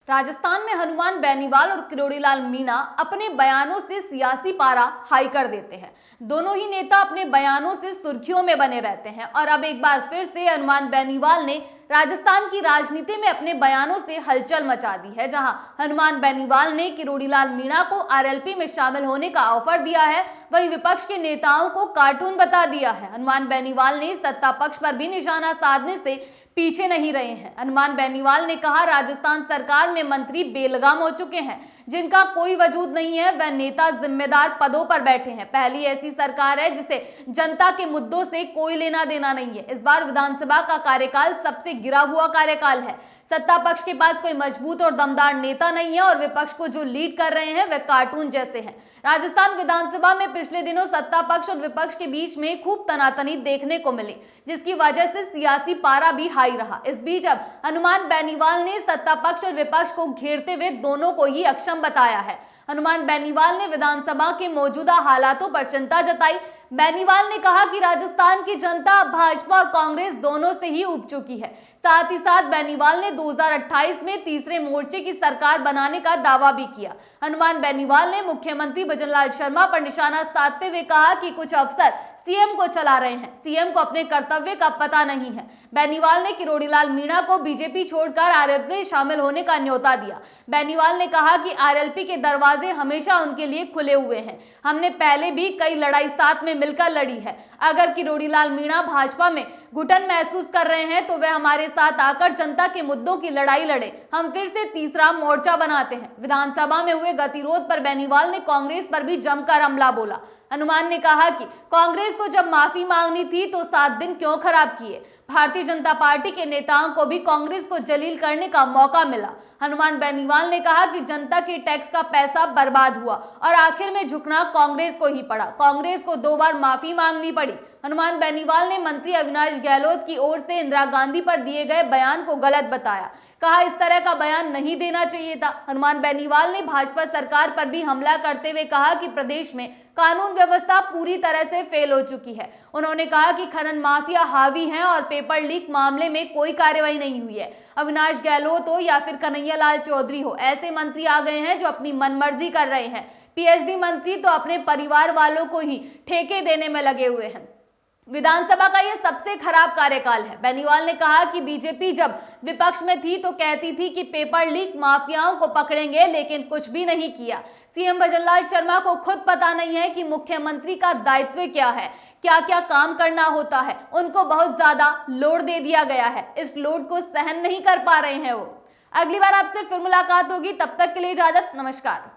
राजस्थान में हनुमान बेनीवाल और किरोड़ीलाल मीणा अपने बयानों से सियासी पारा हाई कर देते हैं। दोनों ही नेता अपने बयानों से सुर्खियों में बने रहते हैं और अब एक बार फिर से हनुमान बेनीवाल ने राजस्थान की राजनीति में अपने बयानों से हलचल मचा दी है। जहां हनुमान बेनीवाल ने किरोड़ीलाल मीणा को आरएलपी में शामिल होने का ऑफर दिया है, वहीं विपक्ष के नेताओं को कार्टून बता दिया है। हनुमान बेनीवाल ने सत्ता पक्ष पर भी निशाना साधने से पीछे नहीं रहे हैं। हनुमान बेनीवाल ने कहा, राजस्थान सरकार में मंत्री बेलगाम हो चुके हैं, जिनका कोई वजूद नहीं है। वह नेता जिम्मेदार पदों पर बैठे हैं। पहली ऐसी सरकार है जिसे जनता के मुद्दों से कोई लेना देना नहीं है। इस बार विधानसभा का कार्यकाल सबसे गिरा हुआ कार्यकाल है। सत्ता पक्ष के पास कोई मजबूत और दमदार नेता नहीं है और विपक्ष को जो लीड कर रहे हैं वह कार्टून जैसे हैं। राजस्थान विधानसभा में पिछले दिनों सत्ता पक्ष और विपक्ष के बीच में खूब तनातनी देखने को मिली, जिसकी वजह से सियासी पारा भी हाई रहा। इस बीच अब हनुमान बेनीवाल ने सत्ता पक्ष और विपक्ष को घेरते हुए दोनों को ही अक्षम बताया है। हनुमान बेनीवाल ने विधानसभा के मौजूदा हालातों पर चिंता जताई। बेनीवाल ने कहा कि राजस्थान की जनता भाजपा और कांग्रेस दोनों से ही उब चुकी है। साथ ही साथ बेनीवाल ने 2028 में तीसरे मोर्चे की सरकार बनाने का दावा भी किया। हनुमान बेनीवाल ने मुख्यमंत्री भजनलाल शर्मा पर निशाना साधते हुए कहा कि कुछ अफसर सीएम को चला रहे हैं, सीएम को अपने कर्तव्य का पता नहीं है। बेनीवाल ने किरोड़ीलाल मीणा को बीजेपी छोड़कर आरएलपी में शामिल होने का न्योता दिया। बेनीवाल ने कहा कि आरएलपी के दरवाजे हमेशा उनके लिए खुले हुए हैं। हमने पहले भी कई लड़ाई साथ में मिलकर लड़ी है। अगर किरोड़ीलाल मीणा भाजपा में घुटन महसूस कर रहे हैं तो वे हमारे साथ आकर जनता के मुद्दों की लड़ाई लड़े। हम फिर से तीसरा मोर्चा बनाते हैं। विधानसभा में हुए गतिरोध पर बेनीवाल ने कांग्रेस पर भी जमकर हमला बोला। हनुमान ने कहा कि कांग्रेस को जब माफी मांगनी थी तो 7 दिन क्यों खराब किए। भारतीय जनता पार्टी के नेताओं को भी कांग्रेस को जलील करने का मौका मिला। हनुमान बेनीवाल ने कहा कि जनता के टैक्स का पैसा बर्बाद हुआ और आखिर में झुकना कांग्रेस को ही पड़ा। कांग्रेस को 2 बार माफी मांगनी पड़ी। हनुमान बेनीवाल ने मंत्री अविनाश गहलोत की ओर से इंदिरा गांधी पर दिए गए बयान को गलत बताया। कहा, इस तरह का बयान नहीं देना चाहिए था। हनुमान बेनीवाल ने भाजपा सरकार पर भी हमला करते हुए कहा कि प्रदेश में कानून व्यवस्था पूरी तरह से फेल हो चुकी है। उन्होंने कहा कि खनन माफिया हावी हैं और पेपर लीक मामले में कोई कार्रवाई नहीं हुई है। अविनाश गहलोत हो या फिर कन्हैयालाल चौधरी हो, ऐसे मंत्री आ गए हैं जो अपनी मनमर्जी कर रहे हैं। पीएचडी मंत्री तो अपने परिवार वालों को ही ठेके देने में लगे हुए हैं। विधानसभा का यह सबसे खराब कार्यकाल है। बेनीवाल ने कहा कि बीजेपी जब विपक्ष में थी तो कहती थी कि पेपर लीक माफियाओं को पकड़ेंगे, लेकिन कुछ भी नहीं किया। सीएम भजनलाल शर्मा को खुद पता नहीं है कि मुख्यमंत्री का दायित्व क्या है, क्या क्या काम करना होता है। उनको बहुत ज्यादा लोड दे दिया गया है। इस लोड को सहन नहीं कर पा रहे हैं वो। अगली बार आपसे फिर मुलाकात होगी, तब तक के लिए इजाजत, नमस्कार।